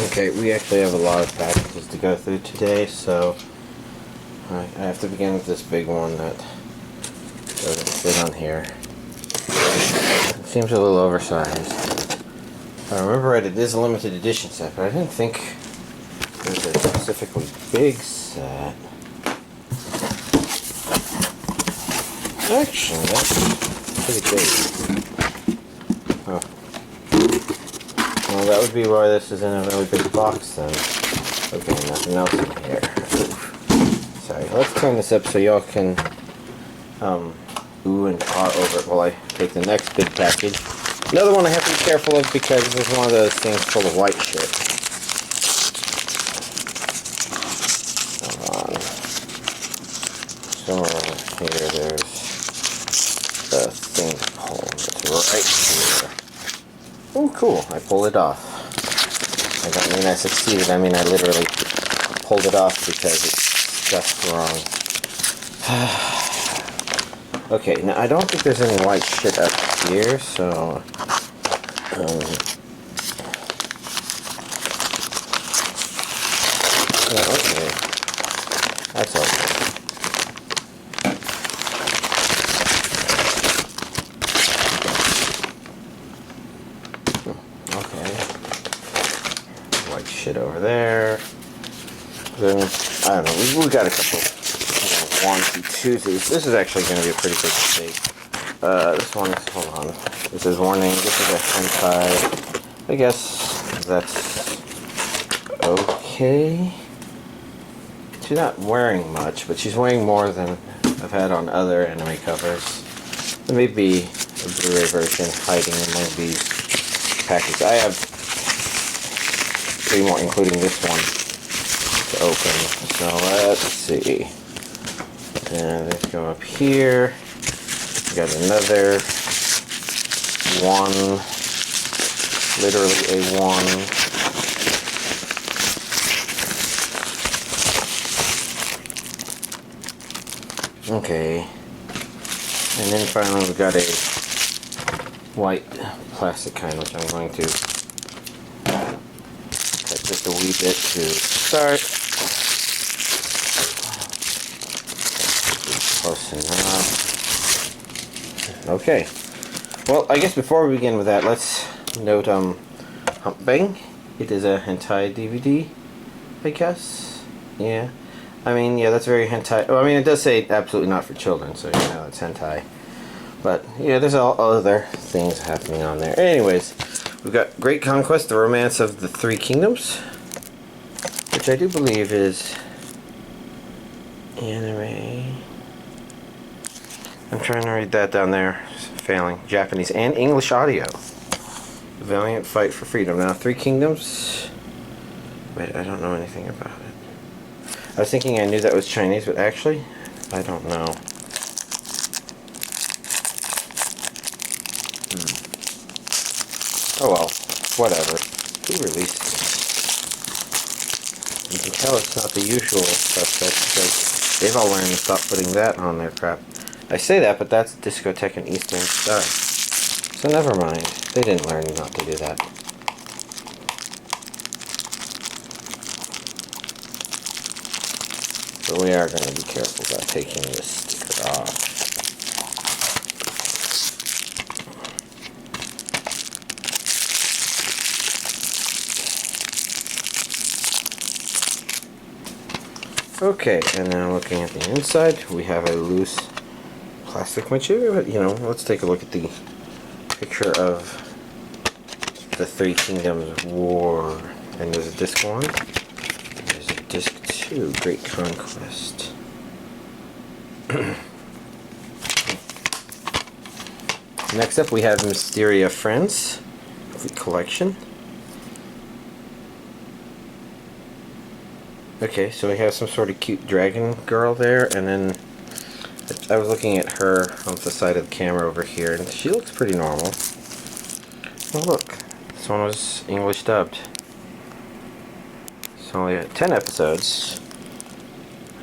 Okay, we actually have a lot of packages to go through today, so I have to begin with this big one that doesn't fit on here. It seems a little oversized. If I remember right, it is a limited edition set, but I didn't think it was a specifically big set. Actually, that's pretty big. Oh. Well, that would be why this is in a really big box then. Okay, nothing else in here. Sorry, let's turn this up so y'all can ooh and ah over it while I take the next big package. Another one I have to be careful of because this is one of those things full of white shit. Hold on. Somewhere here there's the thing to pull. It's right here. Oh, cool. I pulled it off. I don't mean I succeeded. I mean I literally pulled it off because it's just wrong. Okay, now I don't think there's any white shit up here, so... yeah, okay. That's okay. Shit over there. Then I don't know. We got a couple onesie twosies. This is actually going to be a pretty big mistake. This one is, hold on. This is warning. This is a hentai. I guess that's okay. She's not wearing much, but she's wearing more than I've had on other anime covers. There may be a Blu-ray version hiding among these packages. I have three more, including this one, to open. So let's see. And let's go up here. We got another one, literally a one. Okay. And then finally we got a white plastic kind, which I'm going to just a wee bit to start. Close enough. Okay. Well, I guess before we begin with that, let's note Hump Bang. It is a hentai DVD, I guess. Yeah. I mean, yeah, that's very hentai. Oh, I mean, it does say absolutely not for children, so you know it's hentai. But yeah, there's all other things happening on there. Anyways. We've got Great Conquest, the Romance of the Three Kingdoms, which I do believe is anime. I'm trying to read that down there. It's failing. Japanese and English audio. Valiant Fight for Freedom. Now, Three Kingdoms. Wait, I don't know anything about it. I was thinking I knew that was Chinese, but actually, I don't know. Oh well, whatever. Who released it? You can tell it's not the usual suspects because they've all learned to stop putting that on their crap. I say that, but that's Discotheque and Eastern Star. So never mind. They didn't learn not to do that. But we are going to be careful about taking this sticker off. Okay, and now looking at the inside, we have a loose plastic material. You know, let's take a look at the picture of the Three Kingdoms War. And there's a disc 1. There's a disc 2, Great Conquest. Next up, we have Mysteria Friends collection. Okay, so we have some sort of cute dragon girl there, and then I was looking at her on the side of the camera over here, and she looks pretty normal. Oh look, this one was English dubbed. It's only 10 episodes.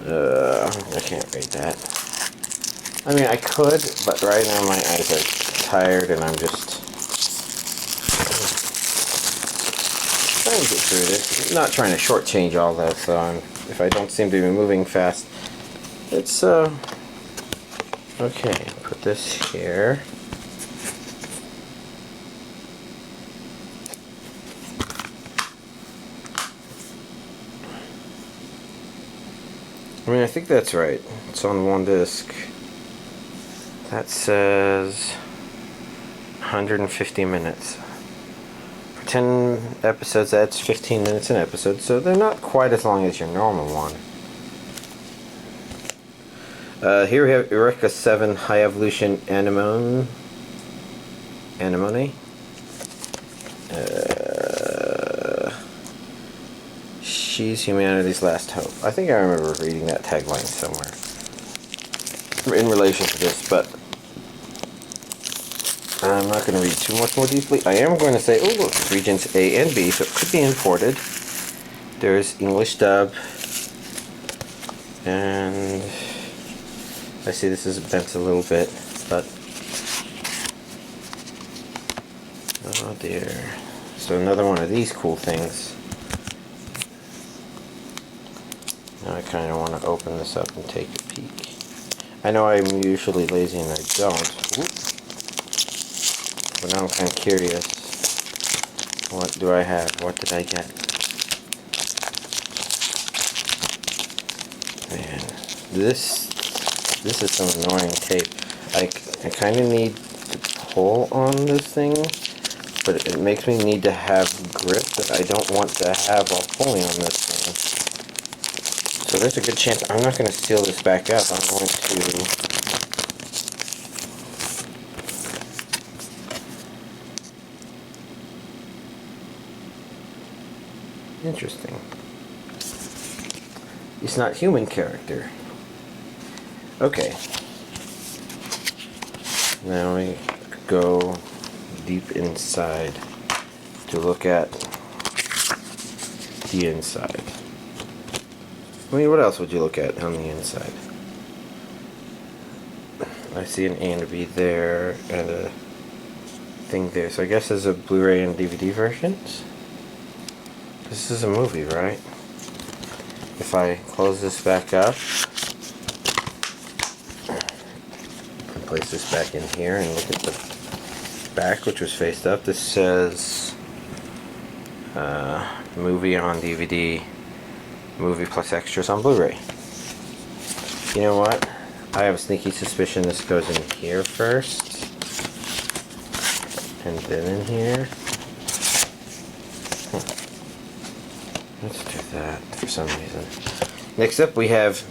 I can't read that. I mean, I could, but right now my eyes are tired and I'm just... trying to get through this. I'm not trying to shortchange all that, so if I don't seem to be moving fast, it's okay. Put this here. I mean, I think that's right. It's on one disc. That says 150 minutes. For 10 episodes, that's 15 minutes an episode, so they're not quite as long as your normal one. Here we have Eureka 7 High Evolution Anemone. She's humanity's last hope. I think I remember reading that tagline somewhere in relation to this, but I'm not going to read too much more deeply. I am going to say, oh look, regions A and B, so it could be imported. There's English dub, and I see this is bent a little bit, but oh dear. So another one of these cool things. Now I kind of want to open this up and take a peek. I know I'm usually lazy and I don't. Whoop. But now I'm kind of curious. What do I have? What did I get? Man, this is some annoying tape. I kind of need to pull on this thing, but it makes me need to have grip that I don't want to have while pulling on this thing. So there's a good chance I'm not going to seal this back up. I'm going to interesting. It's not human character. Okay. Now we go deep inside to look at the inside. I mean, what else would you look at on the inside? I see an A and a B there, and a thing there. So I guess there's a Blu-ray and DVD versions. This is a movie, right? If I close this back up and place this back in here and look at the back, which was faced up, this says movie on DVD. Movie plus extras on Blu-ray. You know what? I have a sneaky suspicion this goes in here first, and then in here. Let's do that for some reason. Next up, we have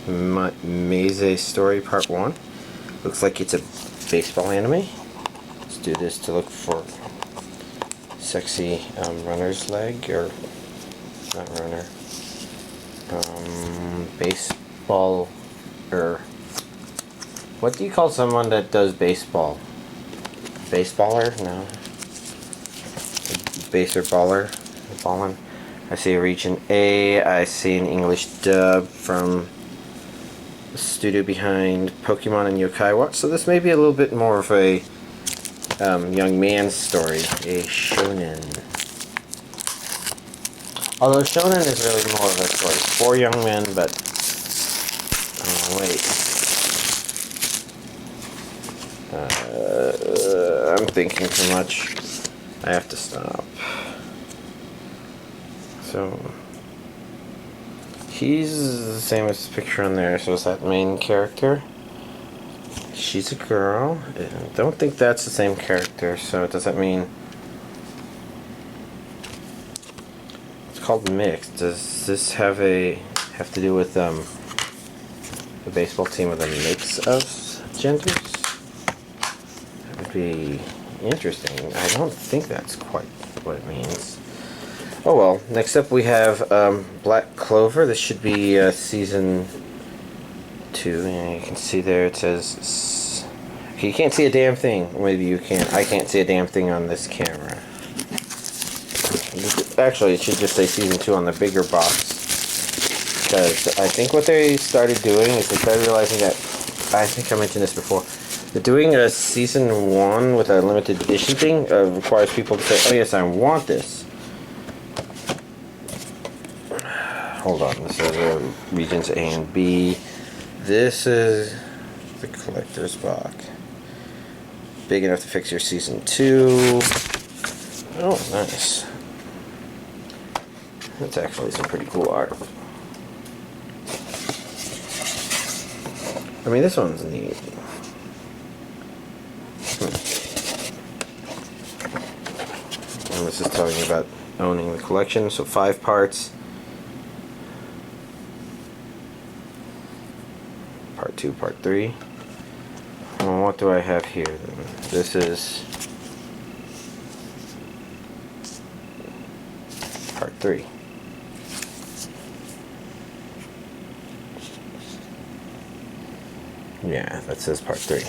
Meisei Story Part 1. Looks like it's a baseball anime. Let's do this to look for sexy runner's leg, or not runner, baseball, or what do you call someone that does baseball? Baseballer? No. Baser baller? Ballin'. I see a region A. I see an English dub from the studio behind Pokemon and Yokai Watch. So this may be a little bit more of a young man's story, a shonen. Although shonen is really more of a story for young men, but wait. I'm thinking too much. I have to stop. So he's the same as the picture on there. So is that main character? She's a girl. I don't think that's the same character. So does that mean it's called mixed? Does this have to do with the baseball team with a mix of genders? That would be interesting. I don't think that's quite what it means. Oh well. Next up we have Black Clover. This should be season 2. And you can see there it says. Okay, you can't see a damn thing. Maybe you can. I can't see a damn thing on this camera. Actually, it should just say season 2 on the bigger box. Because I think what they started doing is they started realizing that, I think I mentioned this before, that doing a season 1 with a limited edition thing requires people to say, oh yes, I want this. hold on. This is regions A and B. This is the collector's box. Big enough to fix your season 2. Oh, nice. That's actually some pretty cool art. I mean, this one's neat. And this is telling you about owning the collection. So 5 parts. Part 2, Part 3. Well, what do I have here then? This is Part 3. Yeah, that says Part 3.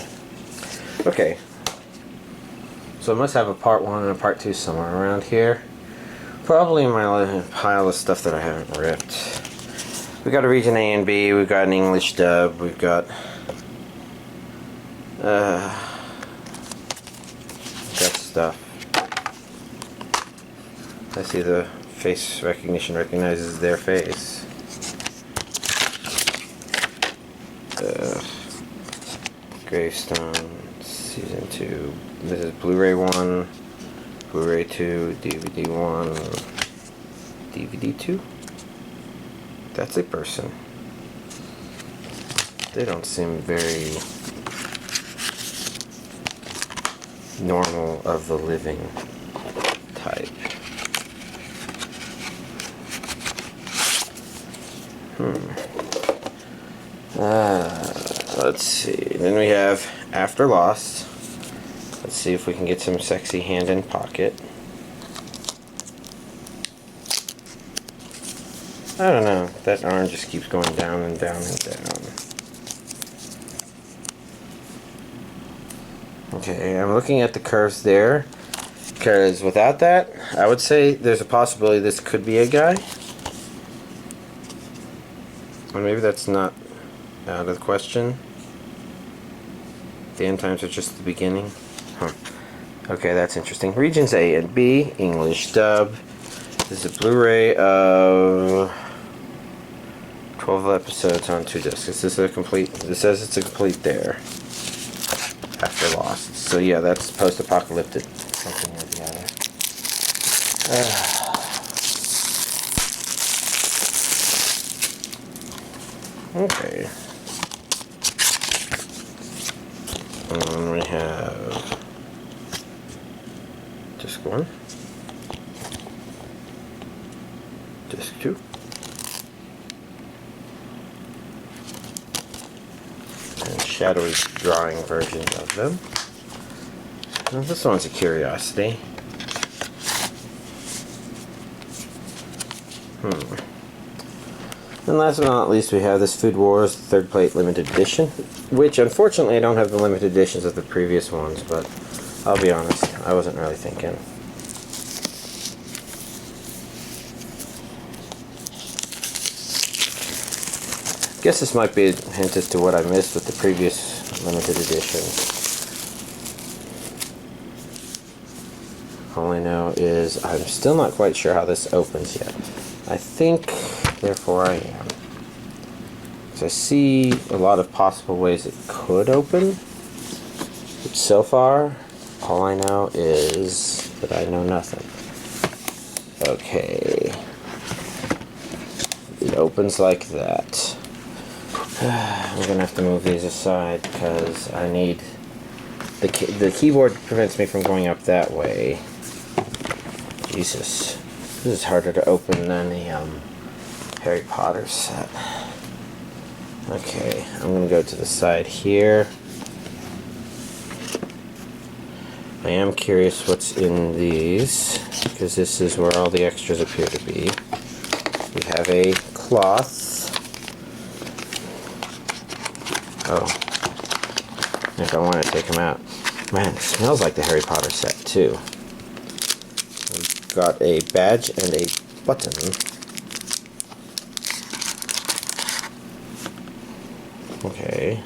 Okay. So I must have a Part 1 and a Part 2 somewhere around here. Probably in my pile of stuff that I haven't ripped. We got a region A and B, we've got an English dub, we've got stuff. I see the face recognition recognizes their face. Gravestone, Season 2. This is Blu-ray 1, Blu-ray 2, DVD 1, DVD 2? That's a person. They don't seem very normal of the living type. Let's see. Then we have Afterlost. Let's see if we can get some sexy hand in pocket. I don't know. That arm just keeps going down and down and down. Okay, I'm looking at the curves there, because without that, I would say there's a possibility this could be a guy. Or maybe that's not out of the question. The end times are just the beginning. Huh. Okay, that's interesting. Regions A and B, English dub. This is a Blu-ray of 12 episodes on 2 discs. Is this a complete? This says it's a complete there. Afterlost. So yeah, that's post-apocalyptic, something or the other. Okay. And then we have disc 1, disc 2, and shadowy drawing versions of them. Now this one's a curiosity. And last but not least, we have this Food Wars 3rd plate limited edition, which unfortunately I don't have the limited editions of the previous ones, but I'll be honest, I wasn't really thinking. Guess this might be a hint as to what I missed with the previous limited edition. All I know is I'm still not quite sure how this opens yet. I think, therefore I am. Because I see a lot of possible ways it could open. But so far, all I know is that I know nothing. Okay. It opens like that. I'm gonna have to move these aside because I need the keyboard prevents me from going up that way. Jesus, this is harder to open than the Harry Potter set. Okay, I'm gonna go to the side here. I am curious what's in these because this is where all the extras appear to be. We have a cloth. Oh, if I want to take them out. Man, it smells like the Harry Potter set too. We've got a badge and a button. Okay.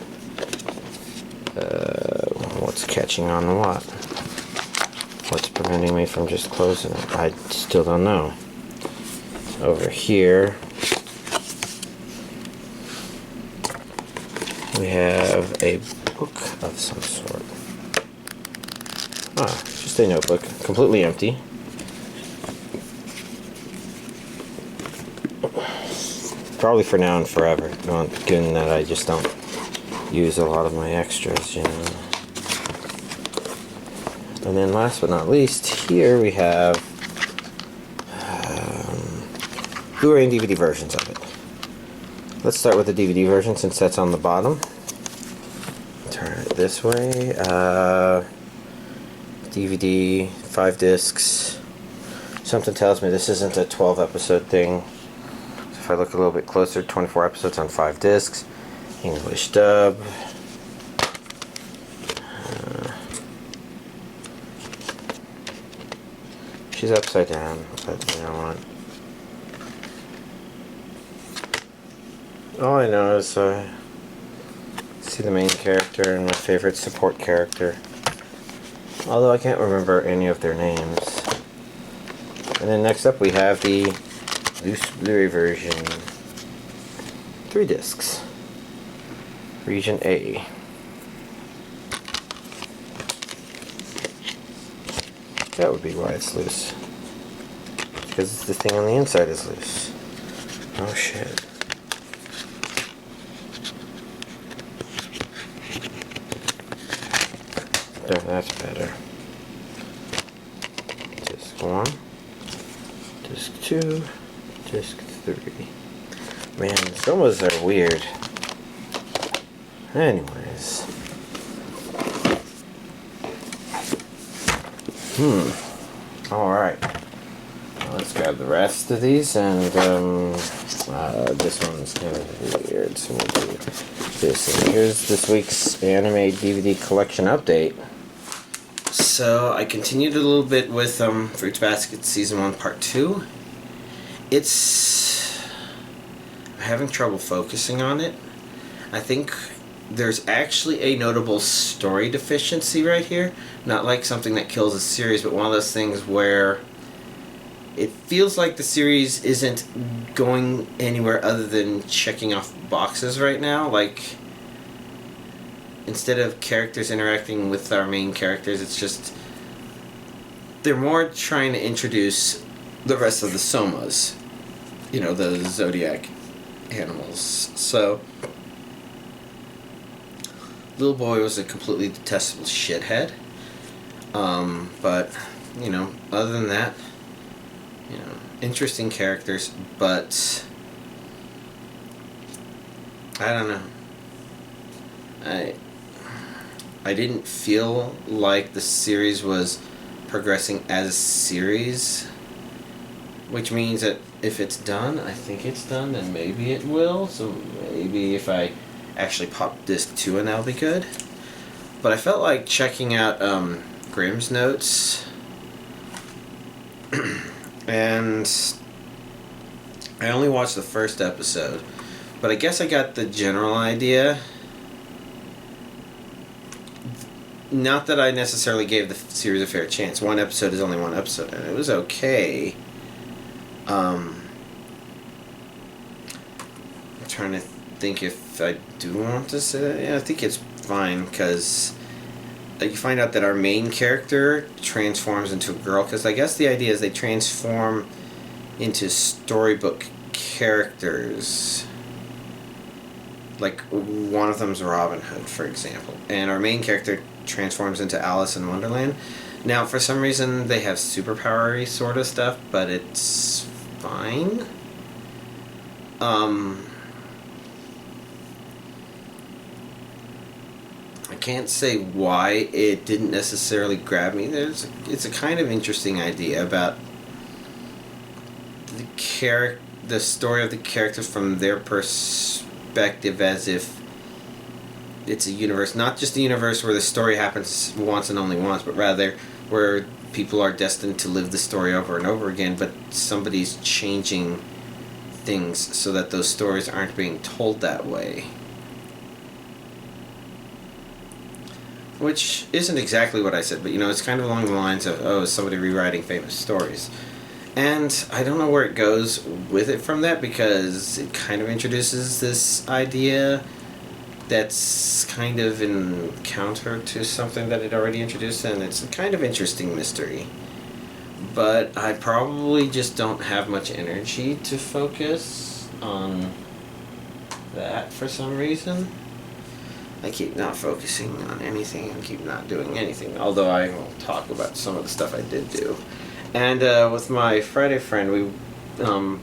What's catching on what? What's preventing me from just closing it? I still don't know. Over here, we have a book of some sort. Just a notebook, completely empty. Probably for now and forever, given that I just don't use a lot of my extras, you know. And then last but not least, here we have Blu-ray and DVD versions of it. Let's start with the DVD version since that's on the bottom. Turn it this way. DVD, 5 discs. Something tells me this isn't a 12 episode thing. So if I look a little bit closer, 24 episodes on 5 discs. English dub. She's upside down, but you know what? All I know is see the main character and my favorite support character. Although I can't remember any of their names. And then next up we have the loose Blu-ray version. 3 discs. Region A. That would be why it's loose. Because the thing on the inside is loose. Oh shit. There, that's better. Disc 1. Disc 2. Disc 3. Man, somas are weird. Anyways. Alright. Let's grab the rest of these, and this one's kind of weird, so we'll do this. And here's this week's anime DVD collection update. So I continued a little bit with Fruits Basket Season 1 Part 2. I'm having trouble focusing on it. I think there's actually a notable story deficiency right here. Not like something that kills a series, but one of those things where it feels like the series isn't going anywhere other than checking off boxes right now. Like, instead of characters interacting with our main characters, it's just they're more trying to introduce the rest of the somas, you know, the zodiac animals. So Little Boy was a completely detestable shithead, but you know, other than that, you know, interesting characters, but I don't know. I didn't feel like the series was progressing as a series, which means that if it's done, I think it's done, then maybe it will. So maybe if I actually pop disc 2 and that'll be good. But I felt like checking out Grimm's notes, and I only watched the first episode, but I guess I got the general idea. Not that I necessarily gave the series a fair chance. One episode is only one episode, and it was okay. I'm trying to think if I do want to say. Yeah, I think it's fine, because you find out that our main character transforms into a girl, because I guess the idea is they transform into storybook characters. Like, one of them's Robin Hood, for example, and our main character transforms into Alice in Wonderland. Now, for some reason, they have superpowery sort of stuff, but it's fine. I can't say why it didn't necessarily grab me. It's a kind of interesting idea about the story of the characters from their perspective, as if it's a universe, not just a universe where the story happens once and only once, but rather where people are destined to live the story over and over again, but somebody's changing things so that those stories aren't being told that way. Which isn't exactly what I said, but you know, it's kind of along the lines of, oh, is somebody rewriting famous stories? And I don't know where it goes with it from that, because it kind of introduces this idea that's kind of in counter to something that it already introduced, and it's a kind of interesting mystery. But I probably just don't have much energy to focus on that for some reason. I keep not focusing on anything and keep not doing anything, although I will talk about some of the stuff I did do. And with my Friday friend, we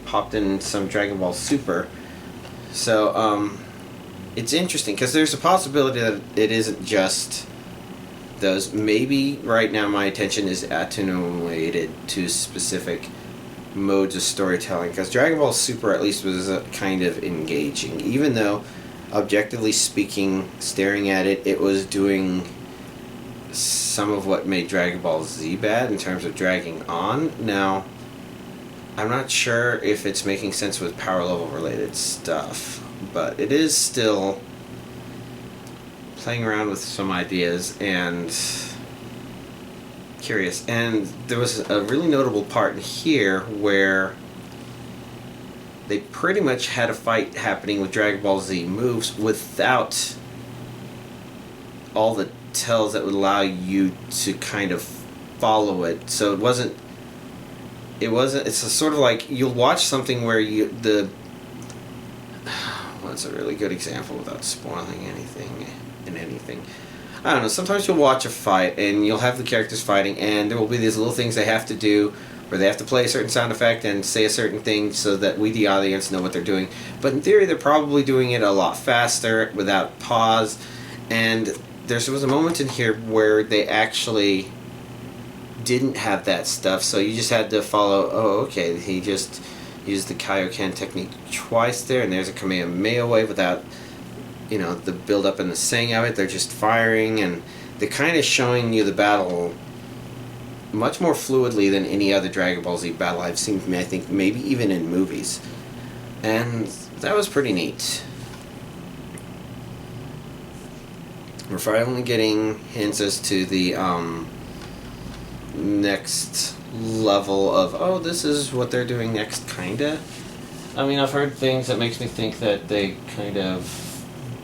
popped in some Dragon Ball Super. So it's interesting because there's a possibility that it isn't just those. Maybe right now my attention is attenuated to specific modes of storytelling, because Dragon Ball Super at least was kind of engaging, even though objectively speaking, staring at it, it was doing some of what made Dragon Ball Z bad in terms of dragging on. Now, I'm not sure if it's making sense with power level related stuff, but it is still playing around with some ideas and curious. And there was a really notable part in here where they pretty much had a fight happening with Dragon Ball Z moves without all the tells that would allow you to kind of follow it. So it's a sort of like, you'll watch something where what's a really good example without spoiling anything. I don't know, sometimes you'll watch a fight and you'll have the characters fighting and there will be these little things they have to do, where they have to play a certain sound effect and say a certain thing so that we, the audience, know what they're doing. But in theory, they're probably doing it a lot faster, without pause. And there was a moment in here where they actually didn't have that stuff, so you just had to follow, oh, okay, he just used the Kaioken technique twice there, and there's a Kamehameha wave without, the build-up and the saying of it. They're just firing, and they're kind of showing you the battle much more fluidly than any other Dragon Ball Z battle I've seen, I think maybe even in movies. And that was pretty neat. We're finally getting hints as to the next level of, oh, this is what they're doing next, kinda. I mean, I've heard things that makes me think that they kind of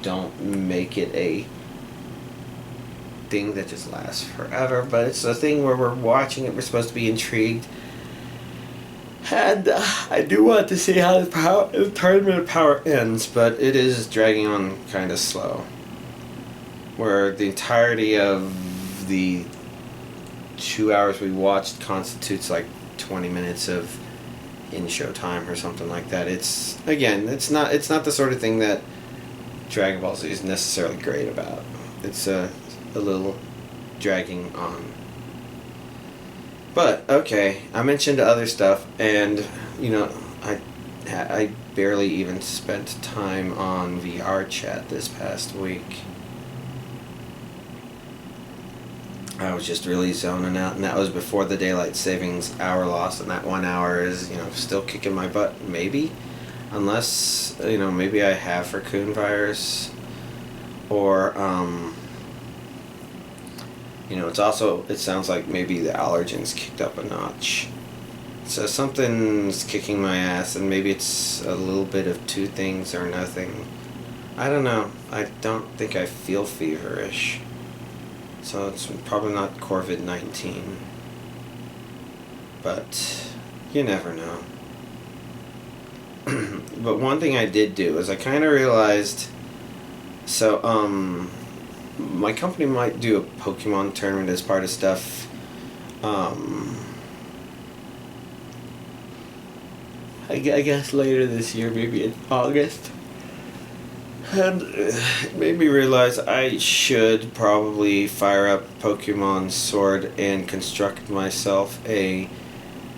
don't make it a thing that just lasts forever, but it's a thing where we're watching it, we're supposed to be intrigued, and I do want to see how the Tournament of Power ends, but it is dragging on kind of slow, where the entirety of the 2 hours we watched constitutes like 20 minutes of in-show time or something like that. It's not the sort of thing that Dragon Ball Z is necessarily great about. It's a little dragging on. But okay, I mentioned other stuff, and I barely even spent time on VR chat this past week. I was just really zoning out, and that was before the daylight savings hour loss, and that 1 hour is still kicking my butt, maybe, unless maybe I have raccoon virus, or it sounds like maybe the allergens kicked up a notch. So something's kicking my ass, and maybe it's a little bit of two things or nothing. I don't know. I don't think I feel feverish. So it's probably not COVID-19. But you never know. But one thing I did do is I kind of realized, my company might do a Pokemon tournament as part of stuff. I guess later this year, maybe in August. And it made me realize I should probably fire up Pokemon Sword and construct myself a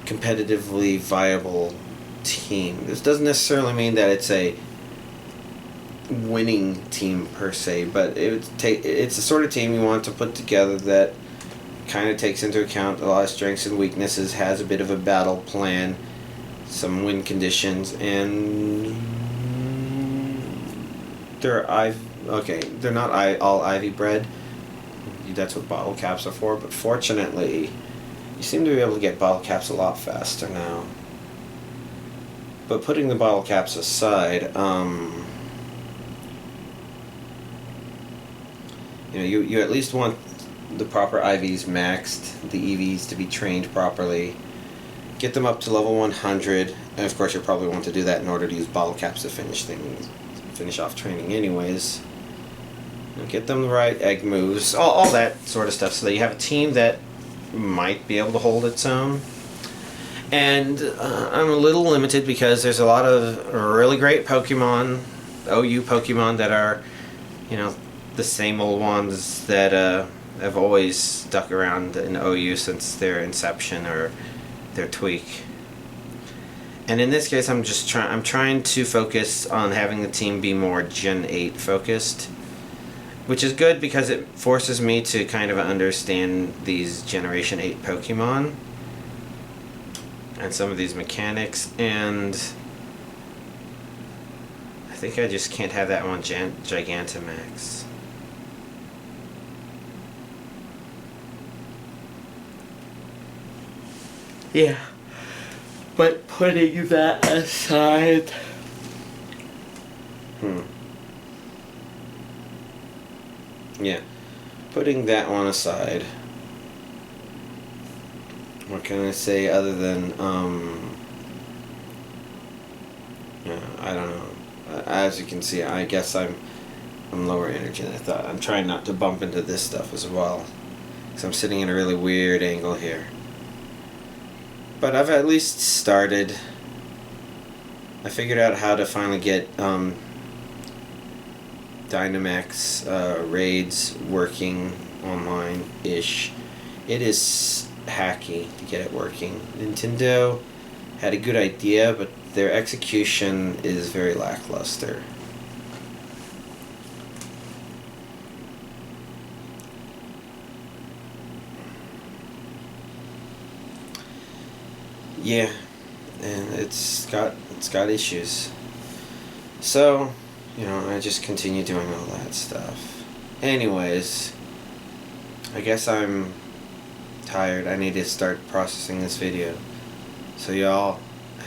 competitively viable team. This doesn't necessarily mean that it's a winning team per se, but it's the sort of team you want to put together that kind of takes into account a lot of strengths and weaknesses, has a bit of a battle plan, some win conditions, and they're not all Ivy bred. That's what bottle caps are for, but fortunately you seem to be able to get bottle caps a lot faster now. But putting the bottle caps aside, You know, you at least want the proper IVs maxed, the EVs to be trained properly. Get them up to level 100, and of course you'll probably want to do that in order to use bottle caps to finish off training anyways. Get them the right egg moves, all that sort of stuff, so that you have a team that might be able to hold its own. And I'm a little limited because there's a lot of really great Pokemon, OU Pokemon, that are, you know, the same old ones that have always stuck around in OU since their inception or their tweak. And in this case, I'm trying to focus on having the team be more Gen 8 focused, which is good because it forces me to kind of understand these Generation 8 Pokemon and some of these mechanics, and I think I just can't have that one Gigantamax. Yeah, but putting that aside, yeah, putting that one aside, what can I say other than, I don't know. As you can see, I guess I'm lower energy than I thought. I'm trying not to bump into this stuff as well, because I'm sitting in a really weird angle here. But I've at least started. I figured out how to finally get Dynamax raids working online-ish. It is hacky to get it working. Nintendo had a good idea, but their execution is very lackluster. Yeah, and it's got issues. So, you know, I just continue doing all that stuff. Anyways, I guess I'm tired. I need to start processing this video. So y'all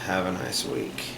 have a nice week.